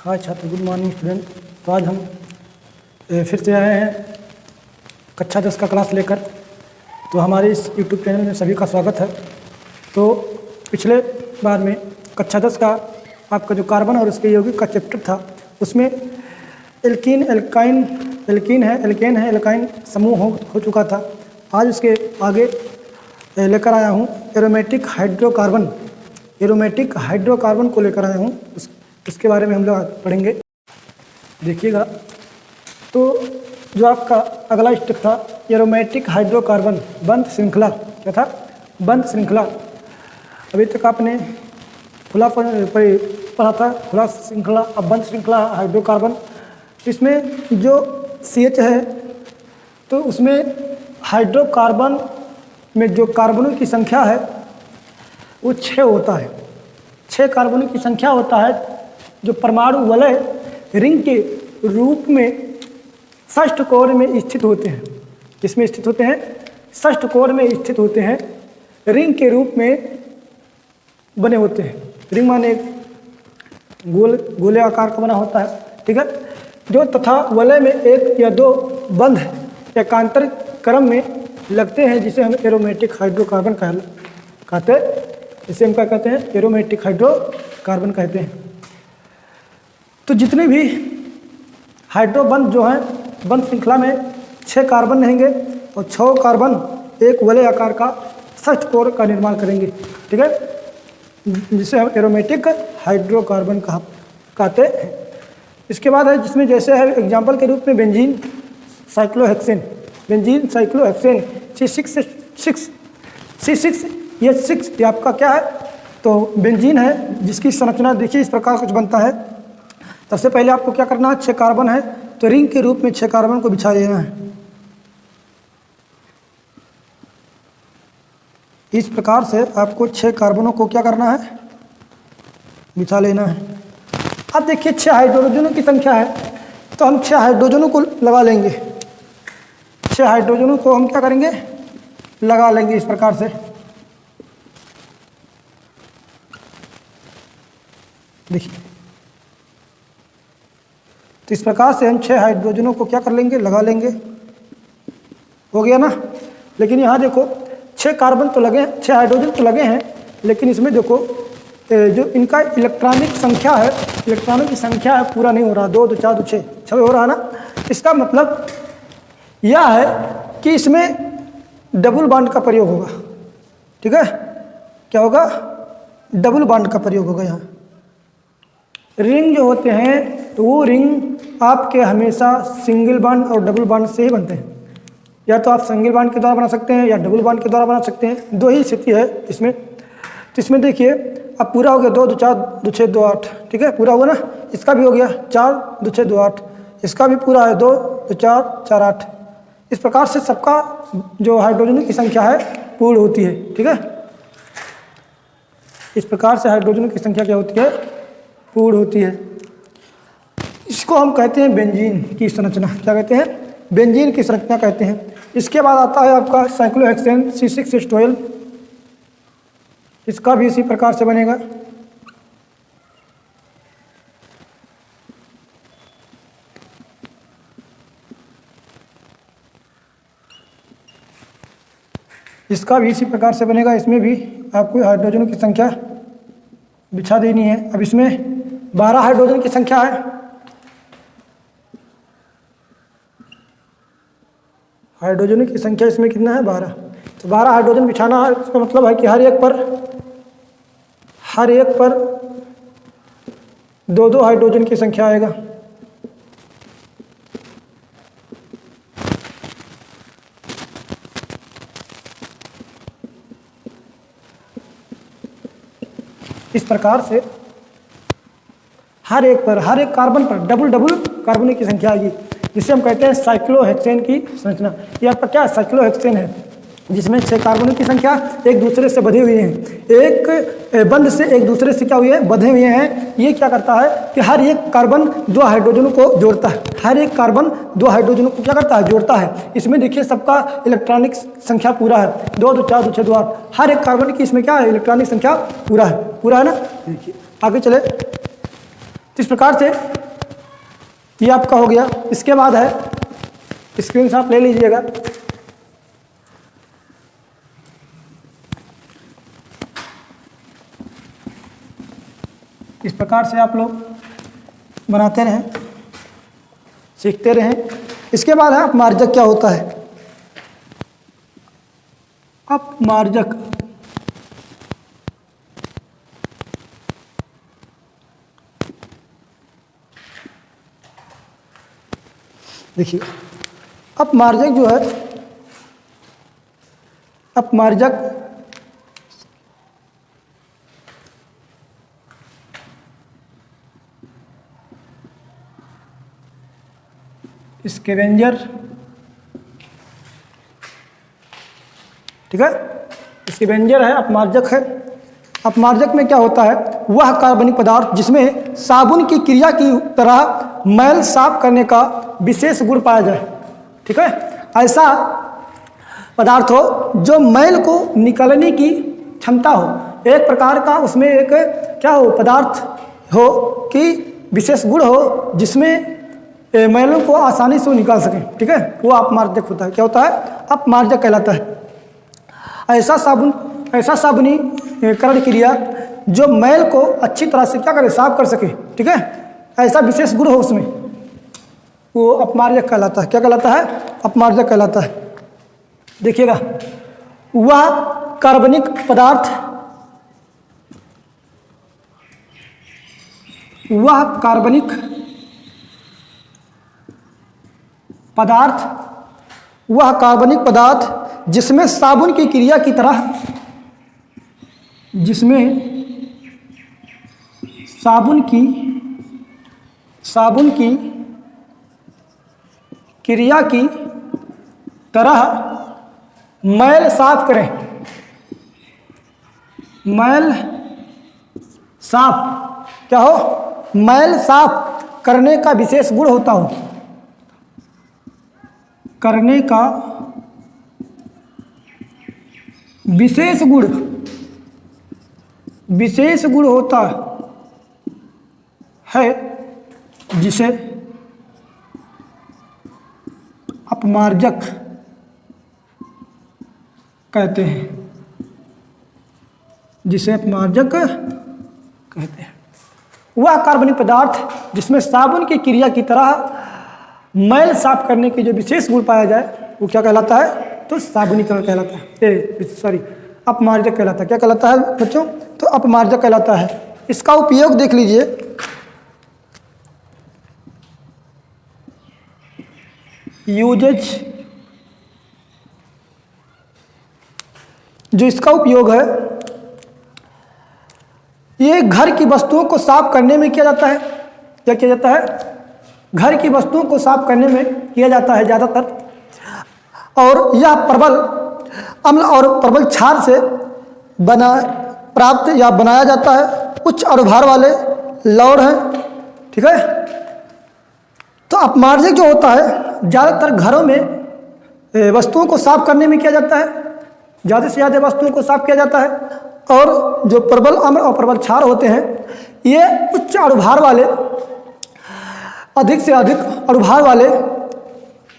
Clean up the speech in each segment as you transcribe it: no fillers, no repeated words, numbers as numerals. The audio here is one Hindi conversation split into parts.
हाय छात्र, गुड मॉर्निंग स्टूडेंट। तो आज हम फिर से आए हैं कक्षा 10 का क्लास लेकर। तो हमारे इस यूट्यूब चैनल में सभी का स्वागत है। तो पिछले बार में कक्षा 10 का आपका जो कार्बन और उसके यौगिक का चैप्टर था, उसमें एल्कीन एल्काइन समूह हो चुका था। आज उसके आगे लेकर आया हूँ एरोमेटिक हाइड्रोकार्बन को लेकर आया हूँ। उसके बारे में हम लोग पढ़ेंगे, देखिएगा। तो जो आपका अगला स्टेप था एरोमेटिक हाइड्रोकार्बन बंध श्रृंखला, क्या था? बंध श्रृंखला। अभी तक आपने खुला पढ़ा था, खुला श्रृंखला। अब बंध श्रृंखला हाइड्रोकार्बन। इसमें जो CH है तो उसमें हाइड्रोकार्बन में जो कार्बनों की संख्या है वो 6 होता है। 6 कार्बनों की संख्या होता है। जो परमाणु वलय रिंग के रूप में षष्ठ कोर में स्थित होते हैं। किसमें स्थित होते हैं? षष्ठ कोर में स्थित होते हैं। रिंग के रूप में बने होते हैं। रिंग माने गोले आकार का बना होता है, ठीक है। जो तथा वलय में 1 या 2 बंध एकांतर क्रम में लगते हैं, जिसे हम एरोमेटिक हाइड्रोकार्बन कहते हैं। इसे हम क्या कहते हैं? एरोमेटिक हाइड्रोकार्बन कहते हैं। तो जितने भी हाइड्रोबंध जो हैं, बंध श्रृंखला में 6 कार्बन रहेंगे और 6 कार्बन एक वलय आकार का षष्ठ कोर का निर्माण करेंगे, ठीक है, जिसे हम एरोमेटिक हाइड्रोकार्बन कहते हैं। इसके बाद है जिसमें जैसे है एग्जाम्पल के रूप में बेंजीन साइक्लोहेक्सेन C6H6 ये आपका क्या है? तो बेंजीन है, जिसकी संरचना देखिए इस प्रकार कुछ बनता है। सबसे पहले आपको क्या करना है? 6 कार्बन है तो रिंग के रूप में 6 कार्बन को बिछा देना है। इस प्रकार से आपको 6 कार्बनों को क्या करना है? बिछा लेना है। अब देखिए 6 हाइड्रोजनों की संख्या है तो हम 6 हाइड्रोजनों को लगा लेंगे। 6 हाइड्रोजनों को हम क्या करेंगे? लगा लेंगे इस प्रकार से। देखिए तो इस प्रकार से हम 6 हाइड्रोजनों को क्या कर लेंगे? लगा लेंगे। हो गया ना? लेकिन यहाँ देखो 6 कार्बन तो लगे हैं, 6 हाइड्रोजन तो लगे हैं, लेकिन इसमें देखो जो इनका इलेक्ट्रॉनिक संख्या है, इलेक्ट्रॉनों की संख्या है, पूरा नहीं हो रहा। 2 2 4 2 6 हो रहा ना। इसका मतलब यह है कि इसमें डबल बॉन्ड का प्रयोग होगा, ठीक है। क्या होगा? डबल बॉन्ड का प्रयोग होगा। यहाँ रिंग जो होते हैं तो वो रिंग आपके हमेशा सिंगल बॉन्ड और डबल बॉन्ड से ही बनते हैं। या तो आप सिंगल बॉन्ड के द्वारा बना सकते हैं या डबल बॉन्ड के द्वारा बना सकते हैं। 2 ही स्थिति है इसमें। तो इसमें देखिए अब पूरा हो गया 2 2 4 2 6 2 8, ठीक है, पूरा हुआ ना। इसका भी हो गया 4 2 6 2 8, इसका भी पूरा है 2 2 4 4 8। इस प्रकार से सबका जो हाइड्रोजन की संख्या है पूर्ण होती है, ठीक है। इस प्रकार से हाइड्रोजन की संख्या क्या होती है? पूर्ण होती है। इसको हम कहते हैं बेंजीन की संरचना। क्या कहते हैं? बेंजीन की संरचना कहते हैं। इसके बाद आता है आपका साइक्लोहेक्सेन C6H12। इसका भी इसी प्रकार से बनेगा। इसका भी इसी प्रकार से बनेगा। इसमें भी आपको हाइड्रोजनों की संख्या बिछा देनी है। अब इसमें 12 हाइड्रोजन की संख्या है। हाइड्रोजन की संख्या इसमें कितना है? 12। तो 12 हाइड्रोजन बिछाना है। इसका मतलब है कि हर एक पर 2 2 हाइड्रोजन की संख्या आएगा। इस प्रकार से हर एक कार्बन पर डबल कार्बनों की संख्या आएगी, जिसे हम कहते हैं साइक्लोहेक्सेन की संरचना। ये आपका क्या? साइक्लोहेक्सेन है, जिसमें 6 कार्बनों की संख्या एक दूसरे से बधे हुए हैं। एक बंध से एक दूसरे से क्या हुए हैं? बधे हुए हैं। ये क्या करता है कि हर एक कार्बन 2 हाइड्रोजनों को जोड़ता है। हर एक कार्बन 2 हाइड्रोजनों को क्या करता है? जोड़ता है। इसमें देखिए सबका इलेक्ट्रॉनिक संख्या पूरा है। 2 2 4 2 6 2 8। हर एक कार्बन की इसमें क्या है? इलेक्ट्रॉनिक संख्या पूरा है ना। देखिए आगे चले तो इस प्रकार से ये आपका हो गया। इसके बाद है, स्क्रीनशॉट ले लीजिएगा। इस प्रकार से आप लोग बनाते रहें, सीखते रहें। इसके बाद है अपमार्जक क्या होता है। अपमार्जक देखिए, अपमार्जक जो है, अपमार्जक स्कैवेंजर, ठीक है, स्कैवेंजर है, अपमार्जक है। अपमार्जक में क्या होता है, वह कार्बनिक पदार्थ जिसमें साबुन की क्रिया की तरह मैल साफ करने का विशेष गुण पाया जाए, ठीक है। ऐसा पदार्थ हो जो मैल को निकालने की क्षमता हो, एक प्रकार का उसमें एक क्या हो, पदार्थ हो कि विशेष गुण हो जिसमें मैलों को आसानी से निकाल सकें, ठीक है, वो अपमार्जक होता है। क्या होता है, अपमार्जक कहलाता है। ऐसा साबुनीकरण क्रिया जो मैल को अच्छी तरह से क्या करे, साफ कर सके, ठीक है, ऐसा विशेष गुण हो उसमें, वो अपमार्जक कहलाता है। क्या कहलाता है, अपमार्जक कहलाता है। देखिएगा, वह कार्बनिक पदार्थ, वह कार्बनिक पदार्थ जिसमें साबुन की क्रिया की तरह, जिसमें साबुन की क्रिया की तरह मैल साफ करें, मैल साफ क्या हो, मैल साफ करने का विशेष गुण होता हो, करने का विशेष गुण होता है, जिसे अपमार्जक कहते हैं, जिसे अपमार्जक कहते हैं। वह कार्बनिक पदार्थ जिसमें साबुन की क्रिया की तरह मैल साफ करने के जो विशेष गुण पाया जाए, वो क्या कहलाता है, तो साबुनीकरण कहलाता है, अपमार्जक कहलाता है। क्या कहलाता है बच्चों, तो अपमार्जक कहलाता है। इसका उपयोग देख लीजिए, यूजेज, जो इसका उपयोग है, ये घर की वस्तुओं को साफ करने में किया जाता है। क्या किया जाता है, घर की वस्तुओं को साफ करने में किया जाता है ज़्यादातर। और यह प्रबल अम्ल और प्रबल क्षार से प्राप्त या बनाया जाता है। उच्च अनुभार वाले लवण हैं, ठीक है। तो अपमार्जक जो होता है ज़्यादातर घरों में वस्तुओं को साफ करने में किया जाता है, ज़्यादा से ज़्यादा वस्तुओं को साफ किया जाता है। और जो प्रबल अम्ल और प्रबल क्षार होते हैं, ये उच्च अनुभार वाले, अधिक से अधिक अनुभार वाले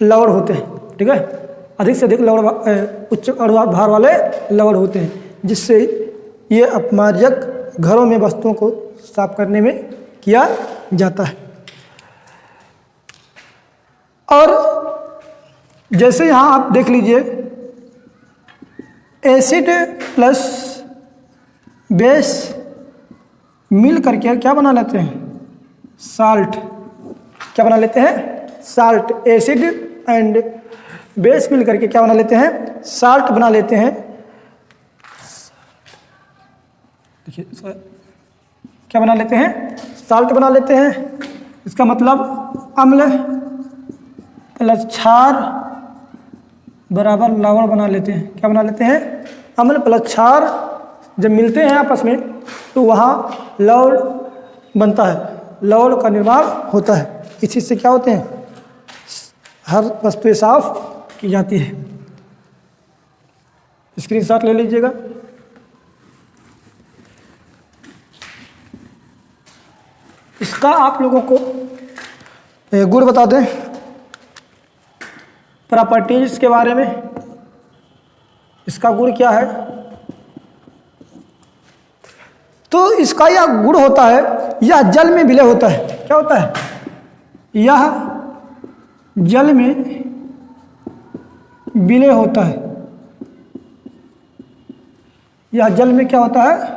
लवण होते हैं, ठीक है, अधिक से अधिक उच्च अनुभार वाले लवण होते हैं, जिससे ये अपमार्जक घरों में वस्तुओं को साफ करने में किया जाता है। और जैसे यहाँ आप देख लीजिए, एसिड प्लस बेस मिल करके क्या बना लेते हैं, साल्ट। क्या बना लेते हैं, साल्ट। एसिड एंड बेस मिल करके क्या बना लेते हैं, साल्ट बना लेते हैं। देखिए, क्या बना लेते हैं, साल्ट बना लेते हैं। इसका मतलब अम्ल प्लस क्षार बराबर लवण बना लेते हैं। क्या बना लेते हैं, अम्ल प्लस क्षार जब मिलते हैं आपस में, तो वहाँ लवण बनता है, लवण का निर्माण होता है। इसी से क्या होते हैं, हर वस्तुएं साफ की जाती है। स्क्रीनशॉट ले लीजिएगा। इसका इसका आप लोगों को गुण बता दें, प्रॉपर्टीज के बारे में। इसका गुण क्या है? तो इसका यह गुण होता है, यह जल में विलय होता है। क्या होता है? यह जल में विलय होता है। यह जल में क्या होता है?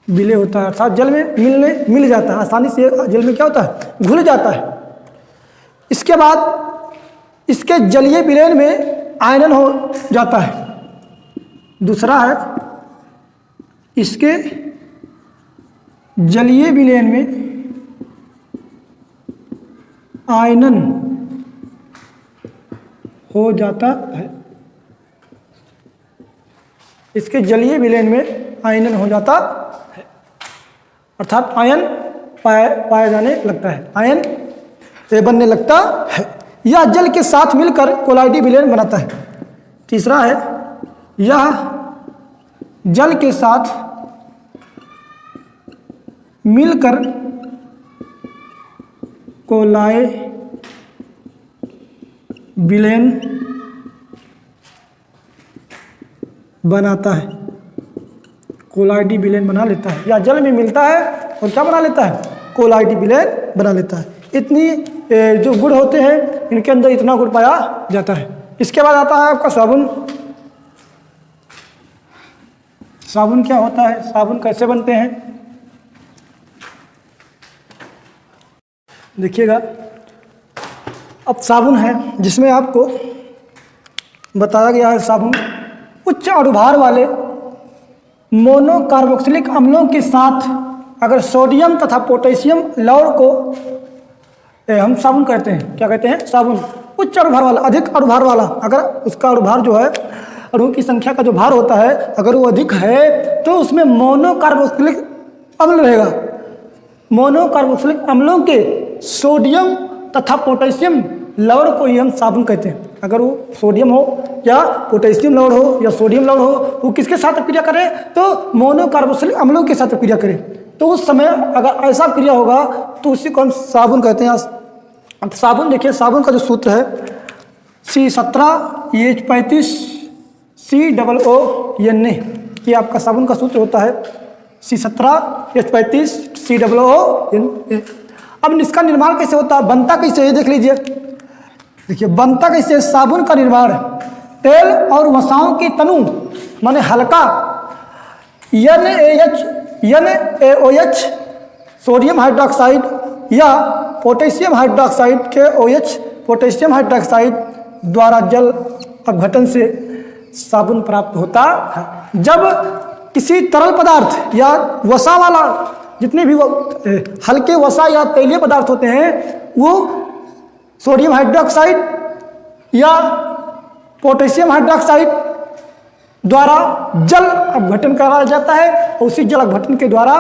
विलय होता है, अर्थात जल में मिल जाता है, आसानी से जल में क्या होता है? घुल जाता है। इसके बाद इसके जलीय विलयन में आयनन हो जाता है। दूसरा है, इसके जलीय विलयन में आयनन हो जाता है। इसके जलीय विलयन में आयनन हो जाता है, अर्थात आयन पाया जाने लगता है, आयन बनने लगता है। यह जल के साथ मिलकर कोलाइडी विलयन बनाता है। तीसरा है, यह जल के साथ मिलकर कोलाय विलयन बनाता है, कोलाइडी विलयन बना लेता है। या जल में मिलता है और क्या बना लेता है? कोलाइडी विलयन बना लेता है। इतनी जो गुण होते हैं, इनके अंदर इतना गुण पाया जाता है। इसके बाद आता है आपका साबुन। साबुन क्या होता है? साबुन कैसे बनते हैं? देखिएगा, अब साबुन है जिसमें आपको बताया गया है, साबुन उच्च अणुभार वाले मोनोकार्बोक्सिलिक अम्लों के साथ अगर सोडियम तथा पोटेशियम लवण को हम साबुन कहते हैं। क्या कहते हैं? साबुन। उच्च अणुभार वाला, अधिक अणुभार वाला, अगर उसका अणुभार जो है, अणु की संख्या का जो भार होता है, अगर वो अधिक है तो उसमें मोनोकार्बोक्सिलिक अम्ल रहेगा। मोनोकार्बोक्सिलिक अम्लों के सोडियम तथा पोटेशियम लवण को ही हम साबुन कहते हैं। अगर वो सोडियम हो या पोटेशियम लवण हो या सोडियम लवण हो, वो किसके साथ क्रिया करे? तो मोनोकार्बोक्सिलिक अम्लों के साथ क्रिया करे। तो उस समय अगर ऐसा क्रिया होगा तो उसी को हम साबुन कहते हैं। अब साबुन देखिए, साबुन का जो सूत्र है C17H35 COON, ये आपका साबुन का सूत्र होता है, C17H35 COON। अब इसका निर्माण कैसे होता है, बनता कैसे है, देख लीजिए। देखिए बनता कैसे? साबुन का निर्माण तेल और वसाओं के तनु माने हल्का NaOH सोडियम हाइड्रोक्साइड या पोटेशियम हाइड्रोक्साइड के OH पोटेशियम हाइड्रोक्साइड द्वारा जल अपघटन से साबुन प्राप्त होता है। जब किसी तरल पदार्थ या वसा वाला, जितने भी हल्के वसा या तेलीय पदार्थ होते हैं, वो सोडियम हाइड्रोक्साइड या पोटेशियम हाइड्रोक्साइड द्वारा जल अपघटन कराया जाता है और उसी जल अपघटन के द्वारा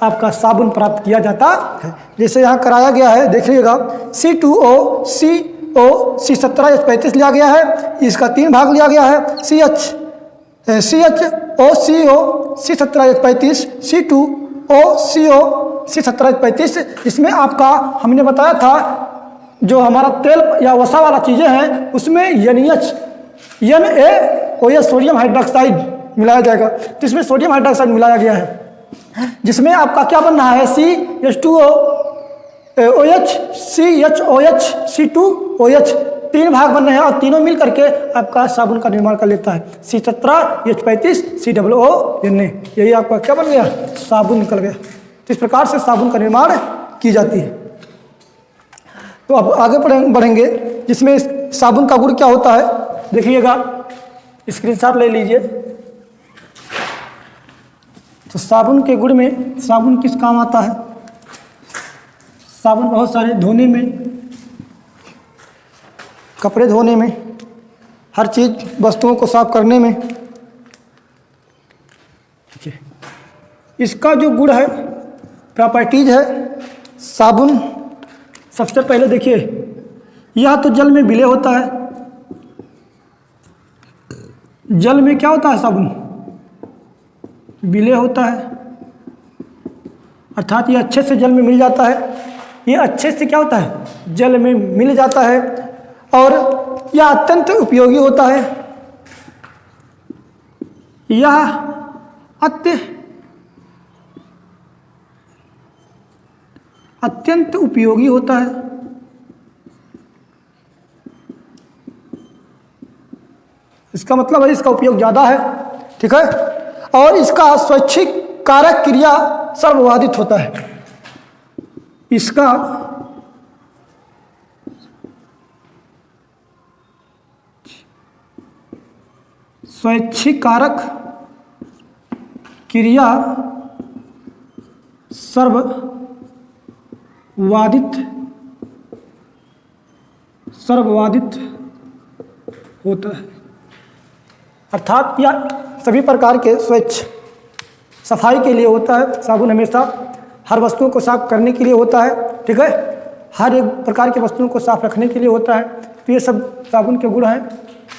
आपका साबुन प्राप्त किया जाता है। जैसे यहाँ कराया गया है, देखिएगा, C2O C17H35 लिया गया है, इसका 3 भाग लिया गया है, CHOCO C17H35 C2OCO C17H35। इसमें आपका हमने बताया था जो हमारा तेल या वसा वाला चीज़ें हैं उसमें NaOH सोडियम हाइड्रोक्साइड मिलाया जाएगा। तो इसमें सोडियम हाइड्रोक्साइड मिलाया गया है, जिसमें आपका क्या बन रहा है? CH2OH CHOH C2OH, 3 भाग बन रहे हैं और तीनों मिल करके आपका साबुन का निर्माण कर लेता है। C17H35 COON, यही आपका क्या बन गया? साबुन निकल गया। तो इस प्रकार से साबुन का निर्माण की जाती है। तो अब आगे बढ़ेंगे, जिसमें साबुन का गुण क्या होता है, देखिएगा, स्क्रीनशॉट ले लीजिए। तो साबुन के गुण में साबुन किस काम आता है? साबुन बहुत सारे धोने में, कपड़े धोने में, हर चीज़ वस्तुओं को साफ करने में। ठीक है, इसका जो गुण है, प्रॉपर्टीज है साबुन, सबसे पहले देखिए, यह तो जल में विलय होता है। जल में क्या होता है? साबुन विलय होता है। अर्थात ये अच्छे से जल में मिल जाता है। ये अच्छे से क्या होता है, जल में मिल जाता है और यह अत्यंत उपयोगी होता है। यह अत्यंत उपयोगी होता है। इसका मतलब है इसका उपयोग ज़्यादा है, ठीक है। और इसका स्वैच्छिक कारक क्रिया सर्वबाधित होता है। इसका स्वैच्छिक कारक क्रिया सर्वबाधित होता है। अर्थात यह सभी प्रकार के स्वच्छ सफाई के लिए होता है। साबुन हमेशा हर वस्तुओं को साफ करने के लिए होता है, ठीक है। हर एक प्रकार की वस्तुओं को साफ रखने के लिए होता है। तो ये सब साबुन के गुण हैं,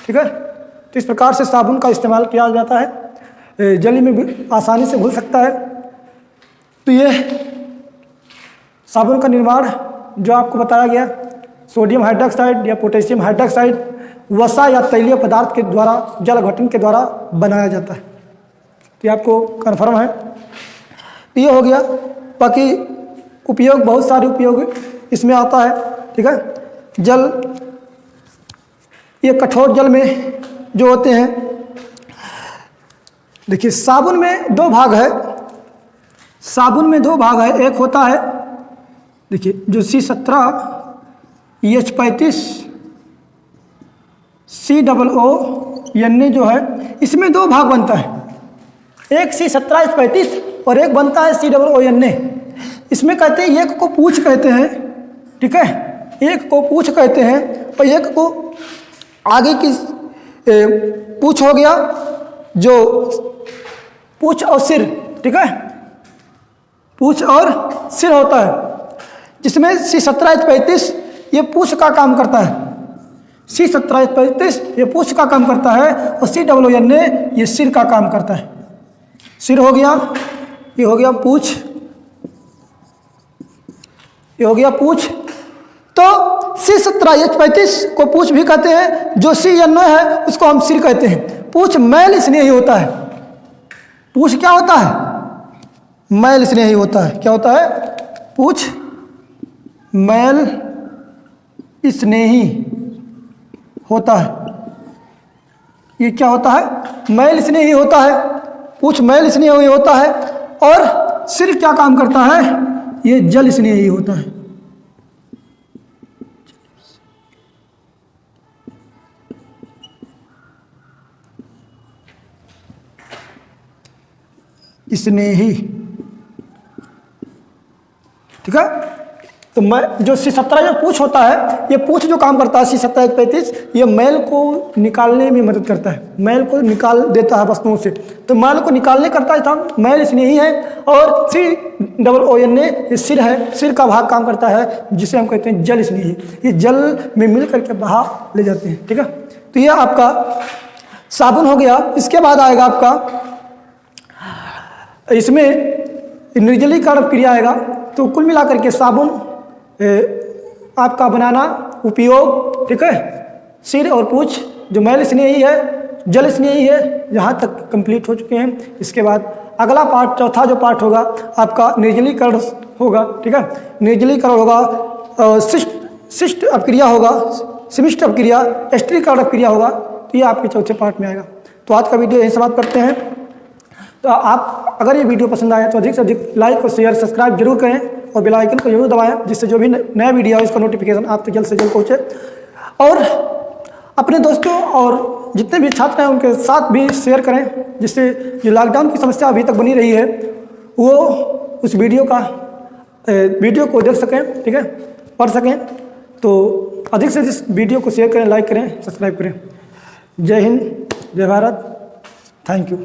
ठीक है। तो इस प्रकार से साबुन का इस्तेमाल किया जाता है। जली में भी आसानी से घुल सकता है। तो ये साबुन का निर्माण जो आपको बताया गया, सोडियम हाइड्रोक्साइड या पोटेशियम हाइड्रोक्साइड वसा या तैलीय पदार्थ के द्वारा, जल घटन के द्वारा बनाया जाता है। तो ये आपको कन्फर्म है। ये हो गया। बाकी उपयोग, बहुत सारे उपयोग इसमें आता है, ठीक है। जल, ये कठोर जल में जो होते हैं, देखिए साबुन में दो भाग है। साबुन में दो भाग है। एक होता है, देखिए जो C17H35 COO जो है, इसमें दो भाग बनता है। एक C17H35 और एक बनता है COO। इसमें कहते हैं एक को पूछ कहते हैं, ठीक है। एक को पूछ कहते हैं और एक को आगे की पूछ हो गया, जो पूछ और सिर, ठीक है। पूछ और सिर होता है, जिसमें C17H35 ये पूछ का काम करता है। C17H35 ये पूछ का काम करता है और COO ये सिर का काम करता है। सिर हो गया, ये हो गया पूछ, ये हो गया पूछ। तो C17H35 को पूछ भी कहते हैं। जो CNO है उसको हम सिर कहते हैं। पूछ मैल स्नेही होता है। पूछ क्या होता है, मैल स्नेही होता है। क्या होता है, पूछ मैल स्नेही होता है। ये क्या होता है, मैल स्नेही होता है। पूछ मैल स्नेही होता है। और सिर क्या काम करता है, ये जल स्नेही होता है। स्नेही, ठीक है। तो मैं जो C17 जो पूछ होता है, ये पूछ जो काम करता है C17H35, ये मैल को निकालने में मदद करता है। मैल को निकाल देता है वस्तुओं से। तो मैल को निकालने करता है था, मैल स्नेही है। और COO ये सिर है। सिर का भाग काम करता है, जिसे हम कहते हैं जल स्नेही। ये जल में मिल करके बाहर ले जाते हैं, ठीक है। तो ये आपका साबुन हो गया। इसके बाद आएगा आपका, इसमें निर्जलीकरण क्रिया आएगा। तो कुल मिलाकर के साबुन आपका बनाना, उपयोग, ठीक है। सिर और पूछ जो मैल स्नेही है, जल स्नेही है, यहाँ तक कंप्लीट हो चुके हैं। इसके बाद अगला पार्ट, चौथा जो पार्ट होगा आपका निर्जलीकरण होगा, ठीक है। निर्जलीकरण होगा, शिष्ट अपक्रिया होगा, समिष्ट अपक्रिया, एस्टरीकरण अपक्रिया होगा। तो ये आपके चौथे पार्ट में आएगा। तो आज का वीडियो यहीं समाप्त करते हैं। तो आप अगर ये वीडियो पसंद आया तो अधिक से अधिक लाइक और शेयर, सब्सक्राइब जरूर करें और बेल आइकन को जरूर दबाएं, जिससे जो भी नया वीडियो है उसका नोटिफिकेशन आप तक जल्द से जल्द पहुंचे। और अपने दोस्तों और जितने भी छात्र हैं उनके साथ भी शेयर करें, जिससे जो लॉकडाउन की समस्या अभी तक बनी रही है वो उस वीडियो को देख सकें, ठीक है, पढ़ सकें। तो अधिक से अधिक वीडियो को शेयर करें, लाइक करें, सब्सक्राइब करें। जय हिंद, जय भारत, थैंक यू।